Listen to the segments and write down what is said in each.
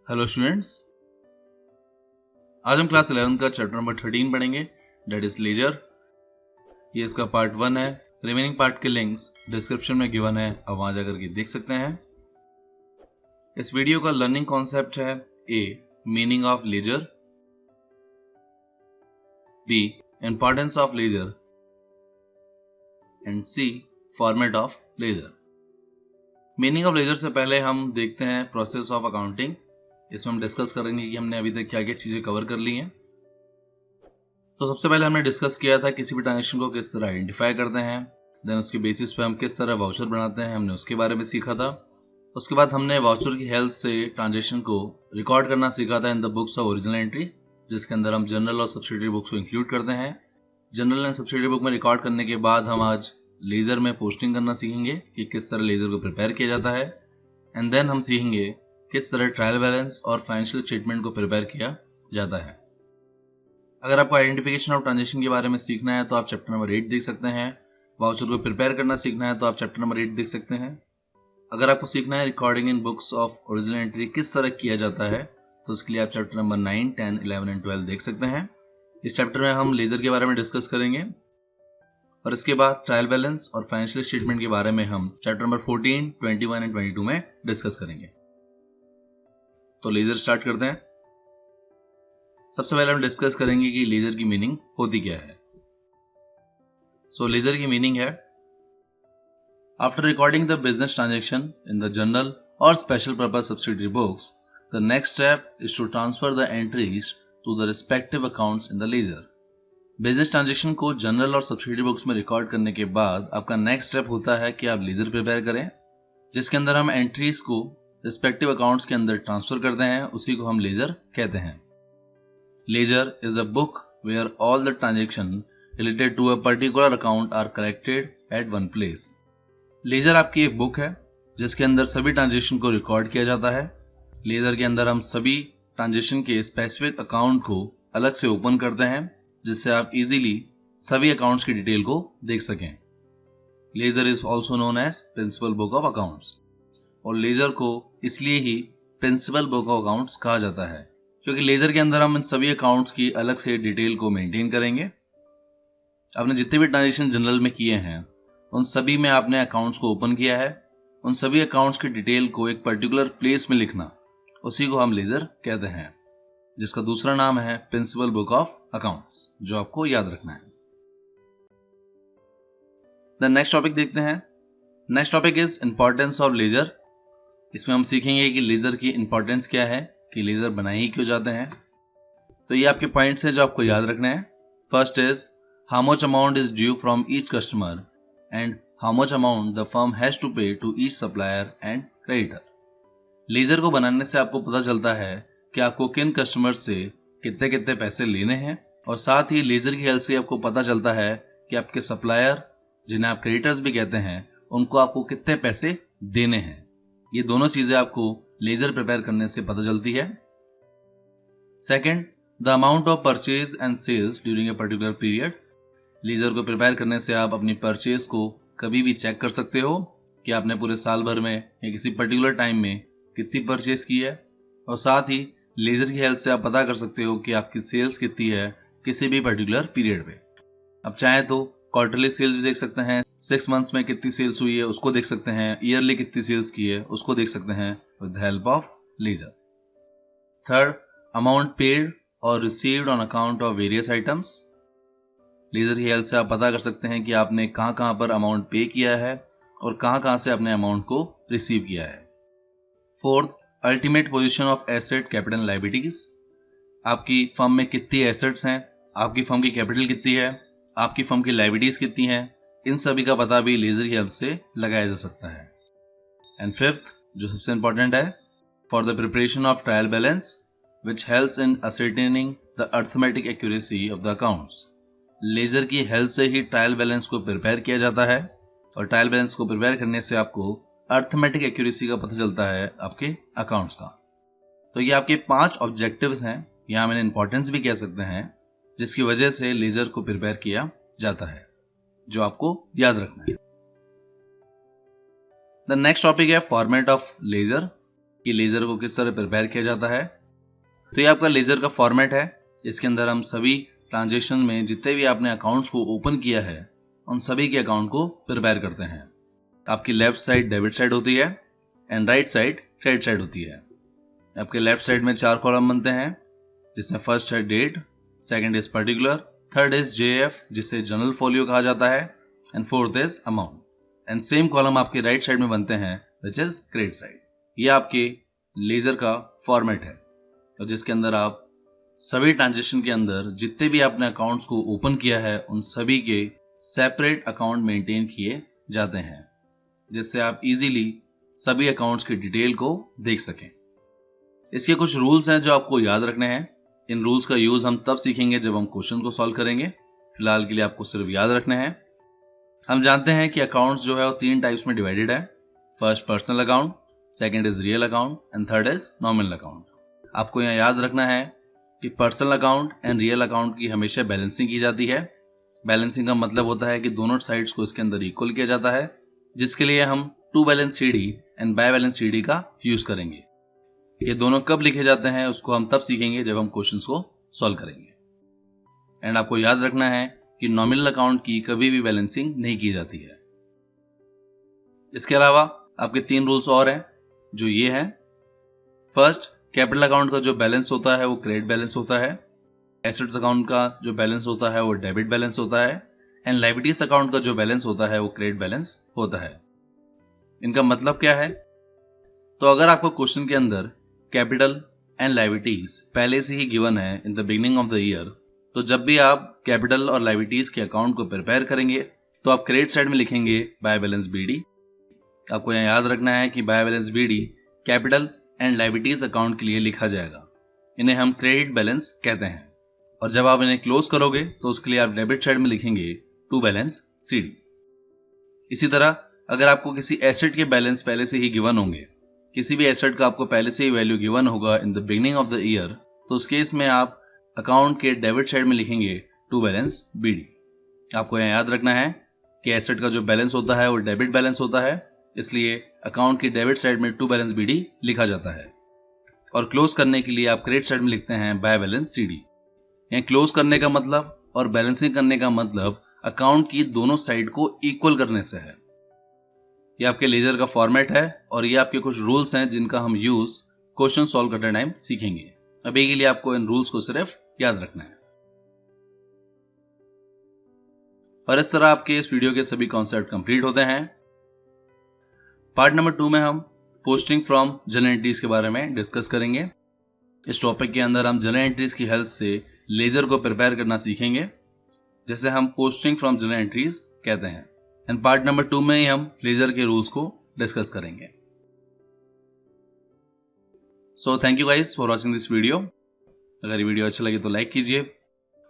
Hello students, आज हम class 11 का चैप्टर नंबर 13 पढ़ेंगे, डेट इज लेजर। ये इसका पार्ट 1 है। रिमेनिंग पार्ट के लिंक्स डिस्क्रिप्शन में गिवन है, आप वहां जाकर के देख सकते हैं। इस वीडियो का लर्निंग कॉन्सेप्ट है A, meaning of ledger, B, importance of ledger and C, format of ledger. Meaning of ledger से पहले हम देखते हैं प्रोसेस ऑफ अकाउंटिंग। इसमें हम डिस्कस करेंगे कि हमने अभी तक क्या क्या चीजें कवर कर ली हैं। तो सबसे पहले हमने डिस्कस किया था किसी भी ट्रांजेक्शन को किस तरह आइडेंटिफाई करते हैं, देन उसके बेसिस पे हम किस तरह वाउचर बनाते हैं, हमने उसके बारे में सीखा था। उसके बाद हमने वाउचर की हेल्प से ट्रांजेक्शन को रिकॉर्ड करना सीखा था in the books of original entry, जिसके अंदर हम जनरल और सब्सिडियरी बुक्स को इंक्लूड करते हैं। जनरल एंड सब्सिडियरी बुक में रिकॉर्ड करने के बाद हम आज लेजर में पोस्टिंग करना सीखेंगे कि किस तरह लेजर को प्रिपेयर किया जाता है। एंड देन हम सीखेंगे किस तरह ट्रायल बैलेंस और फाइनेंशियल स्टेटमेंट को प्रिपेयर किया जाता है। अगर आपको आइडेंटिफिकेशन ऑफ ट्रांजेक्शन के बारे में सीखना है तो आप चैप्टर नंबर 8 देख सकते हैं। वाउचर को प्रिपेयर करना सीखना है तो आप चैप्टर नंबर 8 देख सकते हैं। अगर आपको सीखना है recording in books of original entry किस तरह किया जाता है तो उसके लिए आप चैप्टर नंबर 9, 10, 11 एंड 12 देख सकते हैं। इस चैप्टर में हम लेजर के बारे में डिस्कस करेंगे और इसके बाद ट्रायल बैलेंस और फाइनेंशियल स्टेटमेंट के बारे में हम चैप्टर नंबर 14, 21 एंड 22 में डिस्कस करेंगे। तो लेजर स्टार्ट करते हैं। सबसे पहले हम डिस्कस करेंगे कि लेजर की मीनिंग होती क्या है। सो लेजर की मीनिंग है, after recording the business transaction in the journal और special purpose subsidiary books, the next step is to transfer the entries to the respective accounts in the ledger. Business transaction को journal और subsidiary books में record करने के बाद आपका next step होता है कि आप लेजर प्रिपेयर करें, जिसके अंदर हम एंट्रीज को रिस्पेक्टिव अकाउंट्स के अंदर ट्रांसफर करते हैं। उसी को हम लेजर कहते हैं। Ledger is a book where all the transaction related to a particular account are collected at one place. Ledger आपकी एक बुक है जिसके अंदर सभी ट्रांजेक्शन को रिकॉर्ड किया जाता है। लेजर के अंदर हम सभी ट्रांजेक्शन के स्पेसिफिक अकाउंट को अलग से ओपन करते हैं, जिससे आप इजीली सभी अकाउंट्स की डिटेल को देख सकें। Ledger is also known as principal book of accounts, और लेजर को इसलिए ही प्रिंसिपल बुक ऑफ अकाउंट्स कहा जाता है क्योंकि लेजर के अंदर हम इन सभी अकाउंट्स की अलग से डिटेल को मेंटेन करेंगे। आपने जितने भी ट्रांजेक्शन जनरल में किए हैं उन सभी में आपने अकाउंट्स को ओपन किया है, उन सभी अकाउंट्स की डिटेल को एक पर्टिकुलर प्लेस में लिखना, उसी को हम लेजर कहते हैं, जिसका दूसरा नाम है प्रिंसिपल बुक ऑफ अकाउंट्स, जो आपको याद रखना है। द नेक्स्ट टॉपिक देखते हैं। Next topic is importance of ledger. इसमें हम सीखेंगे कि लेजर की इंपॉर्टेंस क्या है, कि लेजर बनाए ही क्यों जाते हैं। तो ये आपके पॉइंट्स हैं जो आपको याद रखना है। First is how much amount is due from each customer and how much amount the firm has to pay to each supplier and creditor. Ledger को बनाने से आपको पता चलता है कि आपको किन कस्टमर से कितने कितने पैसे लेने हैं, और साथ ही लेजर की हेल्प से आपको पता चलता है कि आपके सप्लायर, जिन्हें आप क्रेडिटर्स भी कहते हैं, उनको आपको कितने पैसे देने हैं। ये दोनों चीजें आपको लेजर प्रिपेयर करने से पता चलती है। Second, the amount of purchase and sales during a particular period. Ledger को प्रिपेयर करने से आप अपनी परचेज को कभी भी चेक कर सकते हो कि आपने पूरे साल भर में या किसी पर्टिकुलर टाइम में कितनी परचेज की है, और साथ ही लेजर की हेल्प से आप पता कर सकते हो कि आपकी सेल्स कितनी है किसी भी पर्टिकुलर पीरियड पे। आप चाहें तो क्वार्टरली सेल्स भी देख सकते हैं, 6 मंथ्स में कितनी सेल्स हुई है उसको देख सकते हैं, ईयरली कितनी सेल्स की है उसको देख सकते हैं with the help of ledger. Third, amount paid और received on account of various items. Ledger की हेल्प से आप पता कर सकते हैं कि आपने कहां पर अमाउंट पे किया है और कहां से अपने अमाउंट को रिसीव किया है। Fourth, ultimate position of asset, capital, liabilities. आपकी फर्म में कितनी एसेट्स हैं, आपकी फर्म की कैपिटल कितनी है, आपकी फर्म की लायबिलिटीज कितनी हैं, इन सभी का पता भी लेजर की हेल्प से लगाया जा सकता है। एंड फिफ्थ, जो सबसे इंपॉर्टेंट है, for the preparation of trial balance which helps in ascertaining the arithmetic accuracy of the accounts. Ledger की हेल्प से ही ट्रायल बैलेंस को प्रिपेयर किया जाता है, और ट्रायल बैलेंस को प्रिपेयर करने से आपको अर्थमेटिक एक्यूरेसी का पता चलता है आपके अकाउंट्स का। तो ये आपके 5 ऑब्जेक्टिव्स हैं, यहाँ मैंने इंपॉर्टेंस भी कह सकते हैं, जिसकी वजह से लेजर को प्रिपेयर किया जाता है, जो आपको याद रखना है। द नेक्स्ट टॉपिक है फॉर्मेट ऑफ लेजर। कि लेजर को किस तरह प्रिपेयर किया जाता है। तो ये आपका लेजर का फॉर्मेट है। इसके अंदर हम सभी ट्रांजेक्शन में जितने भी आपने अकाउंट्स को ओपन किया है उन सभी के अकाउंट को प्रिपेयर करते हैं। आपकी लेफ्ट साइड डेबिट साइड होती है and right side credit side होती है। आपके लेफ्ट साइड में 4 कॉलम बनते हैं, जिसमें फर्स्ट है date, second is particular, third is JF जिसे जनरल फोलियो कहा जाता है, and fourth is amount. And same column आपके राइट साइड में बनते हैं विच इज क्रेडिट साइड। ये आपके लेजर का फॉर्मेट है और जिसके अंदर आप सभी ट्रांजेक्शन के अंदर जितने भी आपने अकाउंट्स को ओपन किया है उन सभी के सेपरेट अकाउंट मेंटेन किए जाते हैं, जिससे आप इजीली सभी अकाउंट्स की डिटेल को देख सकें। इसके कुछ रूल्स हैं जो आपको याद रखने हैं। इन रूल्स का यूज हम तब सीखेंगे जब हम क्वेश्चन को सॉल्व करेंगे। फिलहाल के लिए आपको सिर्फ याद रखने हैं। हम जानते हैं कि अकाउंट्स जो है वो 3 टाइप्स में डिवाइडेड है। First personal account, second is real account and third is nominal account. आपको यहाँ याद रखना है कि personal account and real account की हमेशा बैलेंसिंग की जाती है। बैलेंसिंग का मतलब होता है कि दोनों साइड्स को इसके अंदर इक्वल किया जाता है, जिसके लिए हम to balance CD and by balance CD का यूज करेंगे। ये दोनों कब लिखे जाते हैं उसको हम तब सीखेंगे जब हम क्वेश्चंस को सॉल्व करेंगे। एंड आपको याद रखना है कि नॉमिनल अकाउंट की कभी भी बैलेंसिंग नहीं की जाती है। इसके अलावा आपके 3 रूल्स और हैं जो ये हैं। फर्स्ट, कैपिटल अकाउंट का जो बैलेंस होता है वो क्रेडिट बैलेंस होता है। एसेट्स अकाउंट का जो बैलेंस होता है वो डेबिट बैलेंस होता है एंड लायबिलिटीज अकाउंट का जो बैलेंस होता है वो क्रेडिट बैलेंस होता है। इनका मतलब क्या है? तो अगर आपको क्वेश्चन के अंदर कैपिटल एंड लायबिलिटीज पहले से ही गिवन है in the beginning of the year, तो जब भी आप कैपिटल और लायबिलिटीज के अकाउंट को प्रिपेयर करेंगे तो आप क्रेडिट साइड में लिखेंगे बाय बैलेंस बीडी। आपको यहाँ याद रखना है कि by balance BD capital and liabilities account के लिए लिखा जाएगा। इन्हें हम क्रेडिट बैलेंस कहते हैं। और जब आप इन्हें क्लोज करोगे तो उसके लिए आप डेबिट साइड में लिखेंगे टू बैलेंस सीडी। इसी तरह अगर आपको किसी एसेट के बैलेंस पहले से ही गिवन होंगे, किसी भी एसेट का आपको पहले से ही वैल्यू गिवन होगा in the beginning of the year, तो उस केस में आप अकाउंट के डेबिट साइड में लिखेंगे टू बैलेंस बीडी। आपको यहाँ याद रखना है कि एसेट का जो बैलेंस होता है वो डेबिट बैलेंस होता है, इसलिए अकाउंट की डेबिट साइड में टू बैलेंस बीडी लिखा जाता है। और क्लोज करने के लिए आप क्रेडिट साइड में लिखते हैं बाय बैलेंस सीडी। यहाँ क्लोज करने का मतलब और बैलेंसिंग करने का मतलब अकाउंट की दोनों साइड को इक्वल करने से है। ये आपके लेजर का फॉर्मेट है और ये आपके कुछ रूल्स हैं जिनका हम यूज क्वेश्चन सॉल्व करते टाइम सीखेंगे। अभी के लिए आपको इन रूल्स को सिर्फ याद रखना है। और इस तरह आपके इस वीडियो के सभी कॉन्सेप्ट कंप्लीट होते हैं। पार्ट नंबर 2 में हम पोस्टिंग फ्रॉम जर्नल एंट्रीज के बारे में डिस्कस करेंगे। इस टॉपिक के अंदर हम जर्नल एंट्रीज की हेल्प से लेजर को प्रिपेयर करना सीखेंगे, जैसे हम पोस्टिंग फ्रॉम जर्नल एंट्रीज कहते हैं। एंड पार्ट नंबर 2 में ही हम लेजर के रूल्स को डिस्कस करेंगे। So thank you guys for watching this video. अगर ये वीडियो अच्छा लगे तो लाइक कीजिए।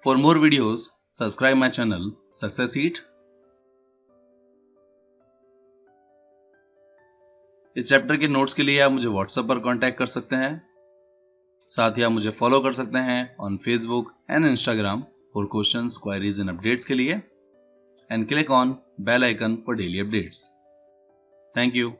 For more videos subscribe my channel success seat. इस चैप्टर के नोट्स के लिए आप मुझे व्हाट्सएप पर कांटेक्ट कर सकते हैं। साथ ही आप मुझे फॉलो कर सकते हैं on Facebook and Instagram for questions, queries and updates के लिए, and click on bell icon for daily updates. Thank you.